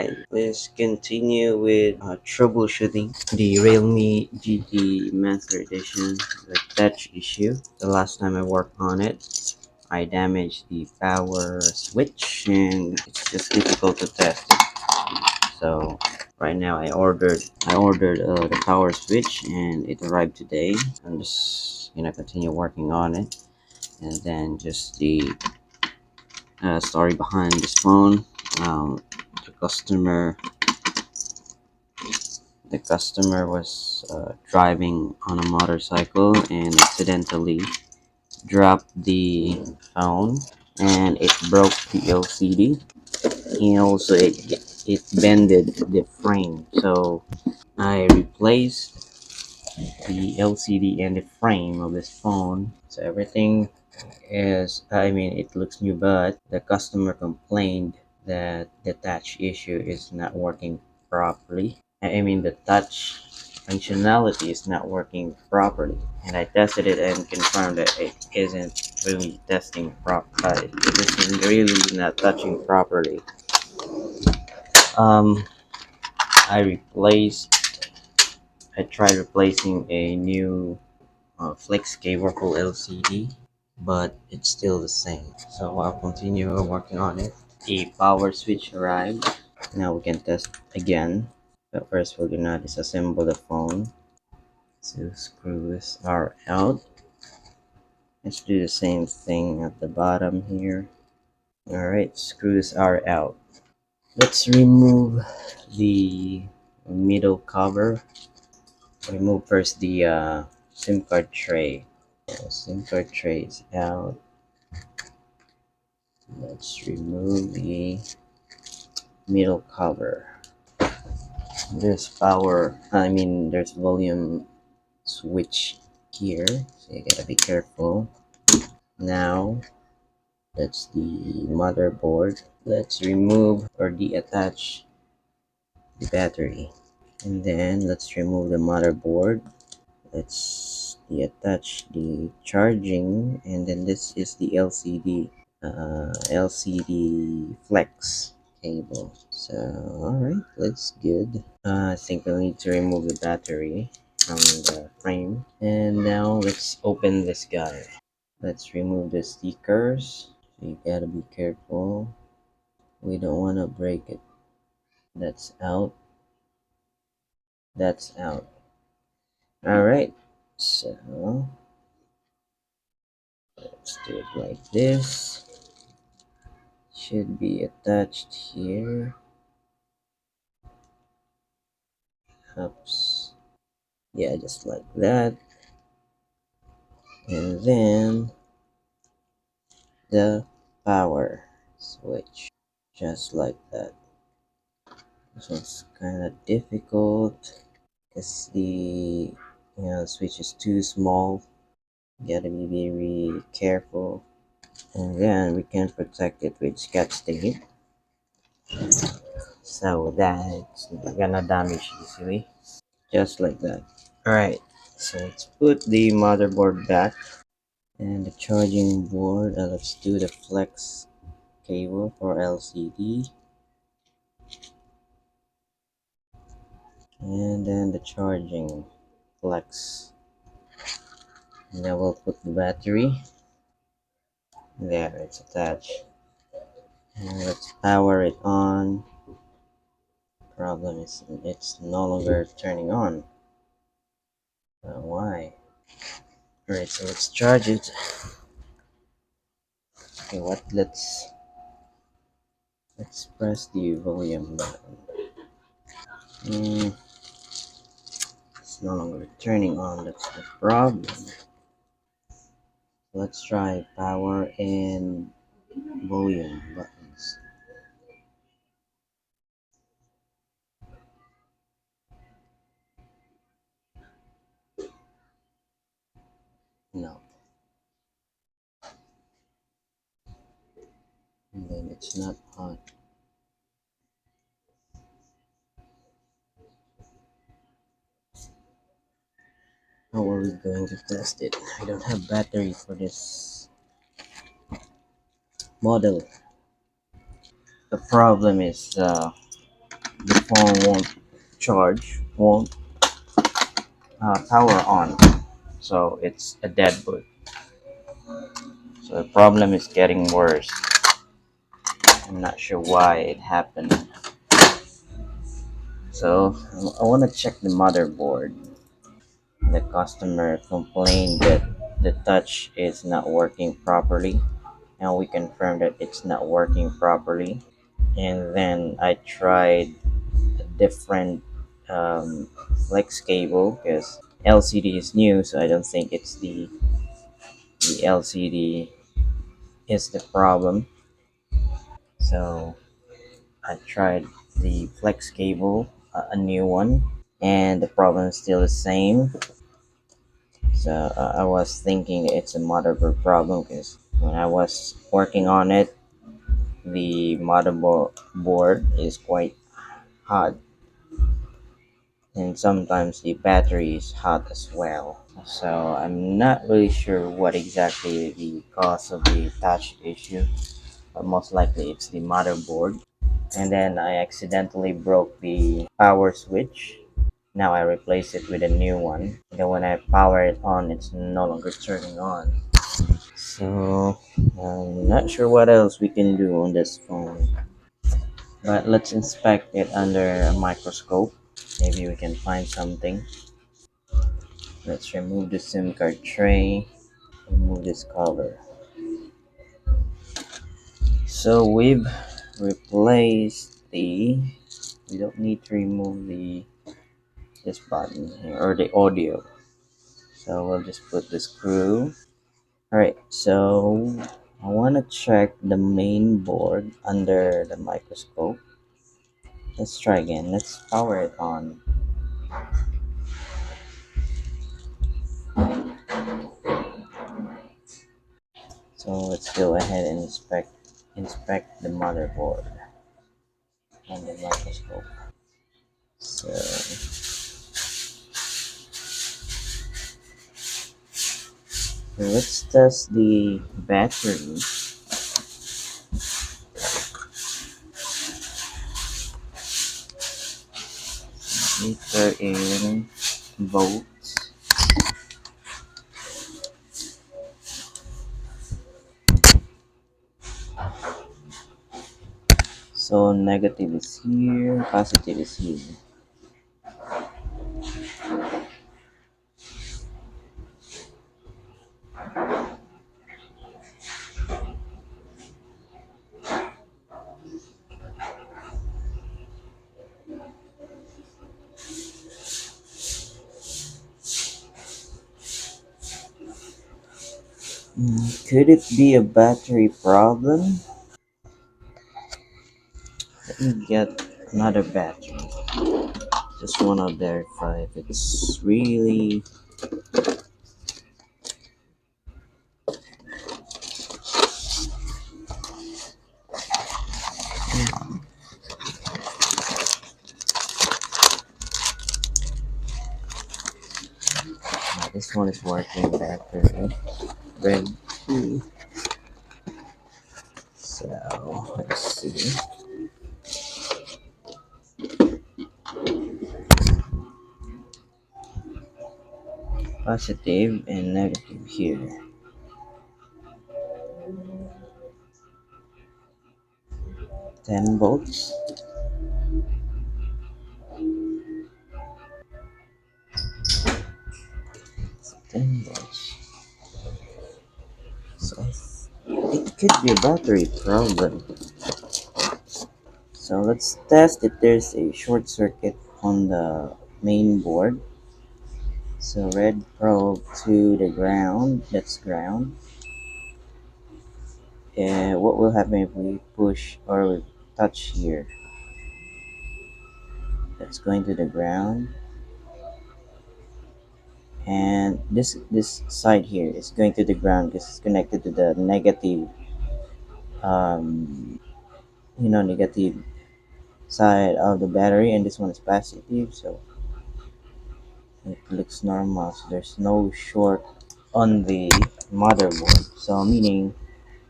Alright, let's continue with troubleshooting the Realme GT Master Edition, the touch issue. The last time I worked on it, I damaged the power switch and it's just difficult to test. So right now I ordered the power switch and it arrived today. I'm just gonna continue working on it, and then just the story behind this phone. Um, the customer the customer was driving on a motorcycle and accidentally dropped the phone, and it broke the LCD, and also it bended the frame. So I replaced the LCD and the frame of this phone. So everything is, I mean, it looks new, but the customer complained that the touch issue is not working properly. I mean, the touch functionality is not working properly, and I tested it and confirmed that it isn't really testing properly. It is really not touching properly. um I replaced I tried replacing a new flex cable for LCD, but it's still the same. So I'll continue working on it. The power switch arrived. Now we can test again. But first we're gonna disassemble the phone. So screws are out. Let's do the same thing at the bottom here. Alright, screws are out. Let's remove the middle cover. Remove first the SIM card tray. SIM card tray is out. Let's remove the middle cover. There's volume switch here, so you gotta be careful. Now that's the motherboard. Let's remove or deattach the battery, and then let's remove the motherboard. Let's deattach the charging, and then this is the LCD flex cable. So alright, looks good. I think we'll need to remove the battery from the frame, and now let's open this guy. Let's remove the stickers. So you gotta be careful, we don't want to break it. That's out. That's out. Alright, so let's do it like this. Should be attached here. Oops. Yeah, just like that. And then the power switch, just like that. This one's kind of difficult because the switch is too small. You gotta be very careful, and then we can protect it with scotch tape so that it's not gonna damage easily, just like that. All right, so let's put the motherboard back and the charging board. Let's do the flex cable for LCD, and then the charging flex, and then we'll put the battery there. It's attached, and let's power it on. Problem is it's no longer turning on. Why? Alright, so let's charge it. Okay, let's press the volume button. It's no longer turning on, that's the problem. Let's try power and volume buttons. No. And then it's not on. How are we going to test it? I don't have battery for this model. The problem is the phone won't charge, won't power on. So it's a dead boot. So the problem is getting worse. I'm not sure why it happened. So I want to check the motherboard. The customer complained that the touch is not working properly, and we confirmed that it's not working properly. And then I tried a different flex cable because LCD is new, so I don't think it's the LCD is the problem. So I tried the flex cable, a new one, and the problem is still the same. So I was thinking it's a motherboard problem because when I was working on it, the motherboard board is quite hot, and sometimes the battery is hot as well. So I'm not really sure what exactly the cause of the touch issue, but most likely it's the motherboard. And then I accidentally broke the power switch. Now I replace it with a new one. And then when I power it on, it's no longer turning on. So I'm not sure what else we can do on this phone. But let's inspect it under a microscope. Maybe we can find something. Let's remove the SIM card tray. Remove this cover. So we've replaced the. We don't need to remove the this button here or the audio. So we'll just put the screw. Alright, so I want to check the main board under the microscope. Let's try again. Let's power it on. So let's go ahead and inspect the motherboard on the microscope. So let's test the battery. Meter in volts. So negative is here, positive is here. Could it be a battery problem? Let me get another battery. Just wanna verify if it's really. This one is working better. Red key. So let's see. Positive and negative here. 10 volts. 10 volts. So it could be a battery problem. So let's test if there's a short circuit on the main board. So red probe to the ground. That's ground. And what will happen if we push or we touch here? That's going to the ground. And this side here is going to the ground because it's connected to the negative negative side of the battery, and this one is positive, so it looks normal. So there's no short on the motherboard, so meaning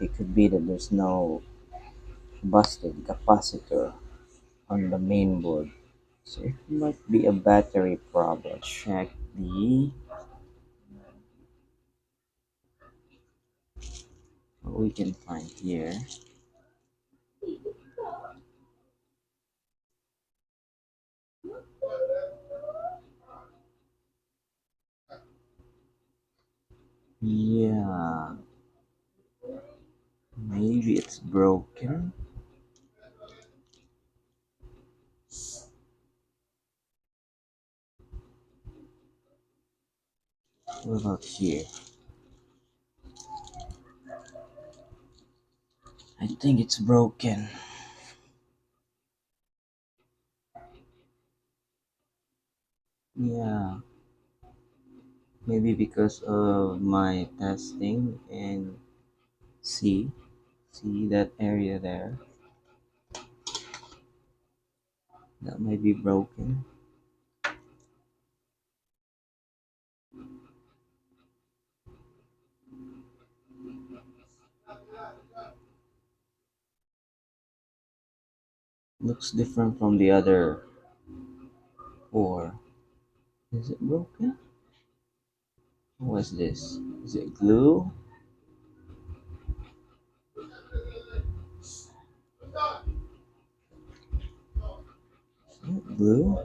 it could be that there's no busted capacitor. on the main board. So it might be a battery problem. Check the what we can find here. Yeah, maybe it's broken. What about here? I think it's broken. Yeah, maybe because of my testing and see that area there that might be broken. Looks different from the other four. Is it broken? What's this? Is it glue? Is it glue?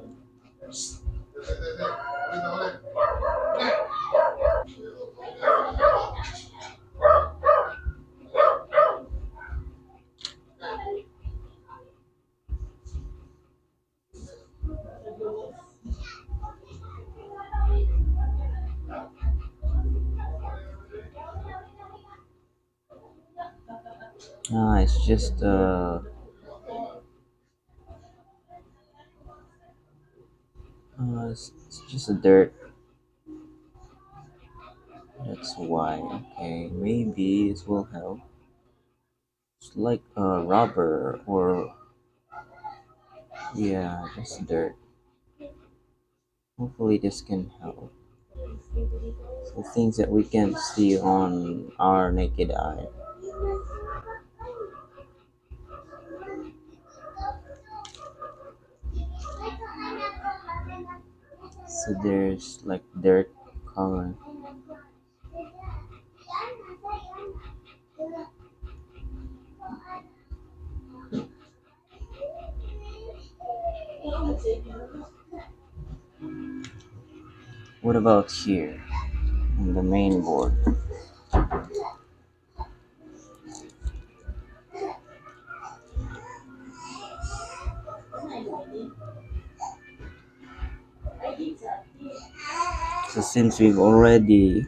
Ah, it's just it's just a dirt. That's why. Okay, maybe this will help. It's like rubber or yeah, just dirt. Hopefully this can help. So things that we can't see on our naked eye. So there's like dirt color. What about here on the main board? So since we've already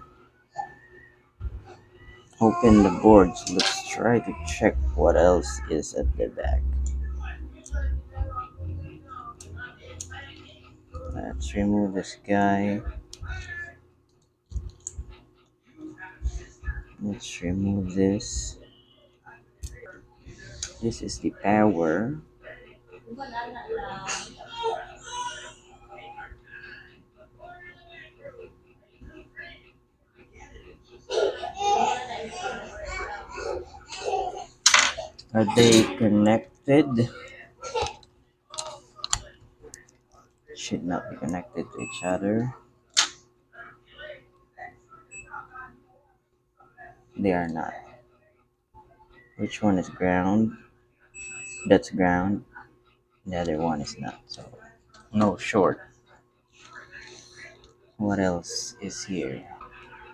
opened the boards, let's try to check what else is at the back. Let's remove this guy. Let's remove this. This is the power. Are they connected? Should not be connected to each other. They are not. Which one is ground? That's ground. The other one is not. So no short. What else is here?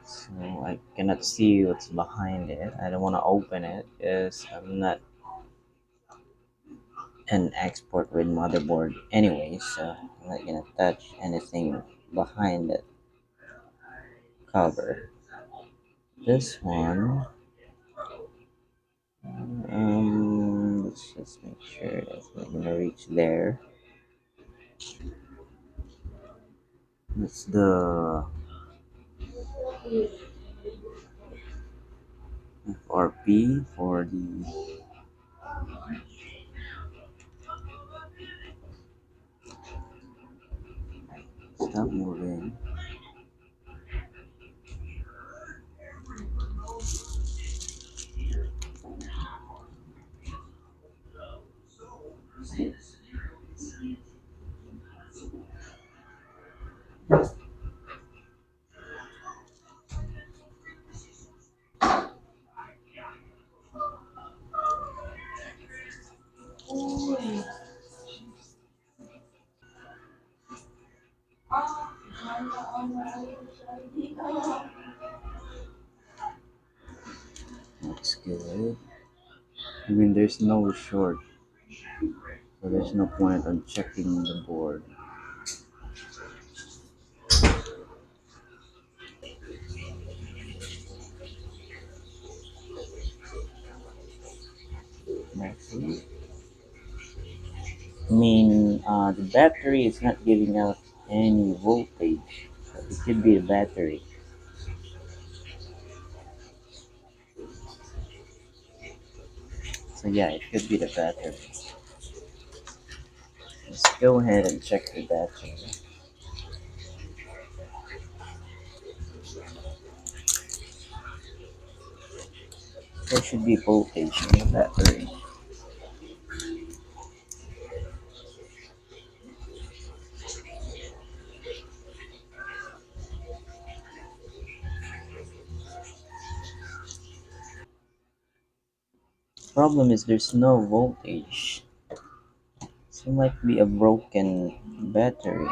So I cannot see what's behind it. I don't want to open it because I'm not an expert with motherboard anyway, so I'm not gonna touch anything behind that cover. This one, let's just make sure that's not gonna reach there. That's the FRP for the stop moving. Looks good. I mean, there's no short, so there's no point on checking the board. Actually, I mean, the battery is not giving out any voltage. So it could be the battery. So yeah, it could be the battery. Let's go ahead and check the battery. There should be voltage in the battery. Problem is there's no voltage. So it might be a broken battery.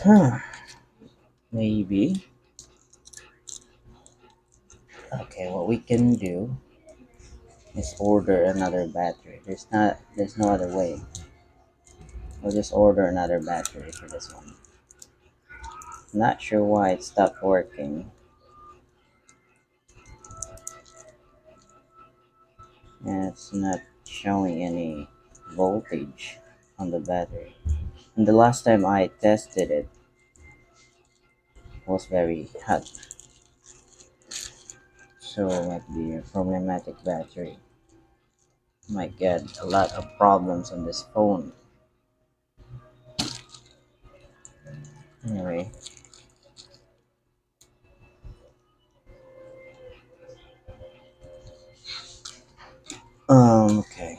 Huh, maybe. Okay, what we can do is order another battery. There's no other way. We'll just order another battery for this one. Not sure why it stopped working. And it's not showing any voltage on the battery. And the last time I tested it was very hot. So it might be a problematic battery. Might get a lot of problems on this phone. Anyway. Okay.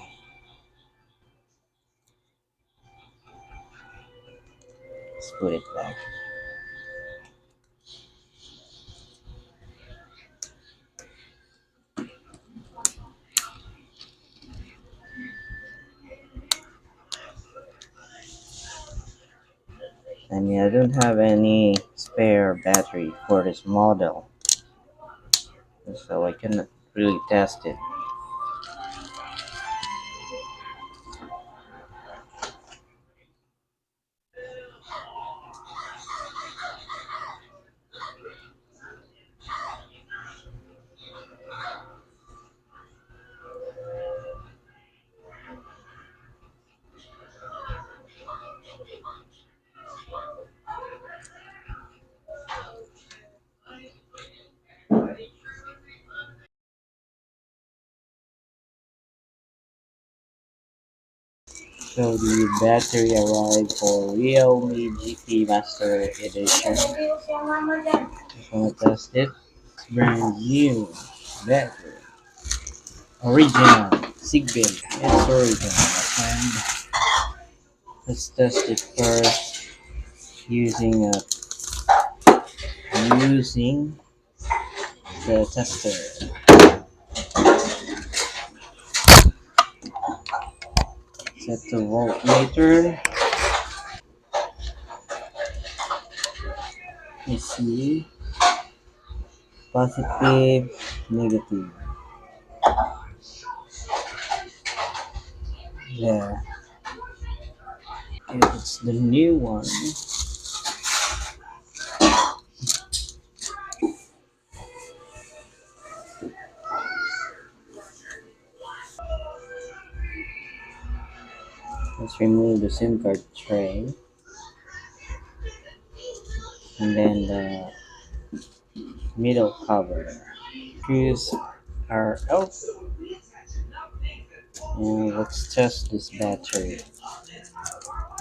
Let's put it back. I mean, I don't have any spare battery for this model, so I cannot really test it. So the battery arrived for Realme GT Master Edition. Just wanna test it. Brand new battery. Original. Sigbin. It's original, my friend. Let's test it first using using the tester. Set the voltmeter. Let's see. Positive, negative. Yeah. If it's the new one. Let's remove the SIM card tray. And then the middle cover. Choose our output and let's test this battery.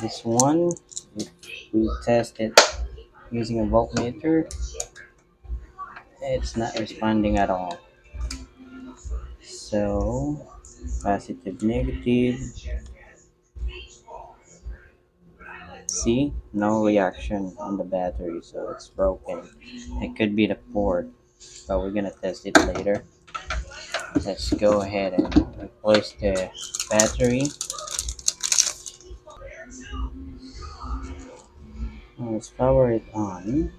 This one, if we test it using a voltmeter, it's not responding at all. So, positive, negative, see, no reaction on the battery, so it's broken. It could be the port, but we're gonna test it later. Let's go ahead and replace the battery. Let's power it on.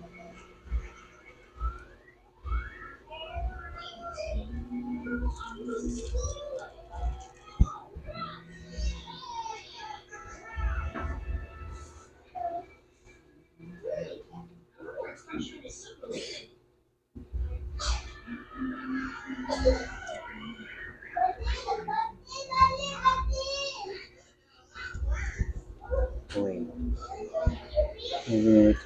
Wait, maybe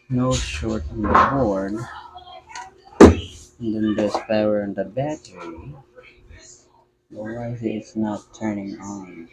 no short on the board. And then there's power on the battery. But why is it's not turning on?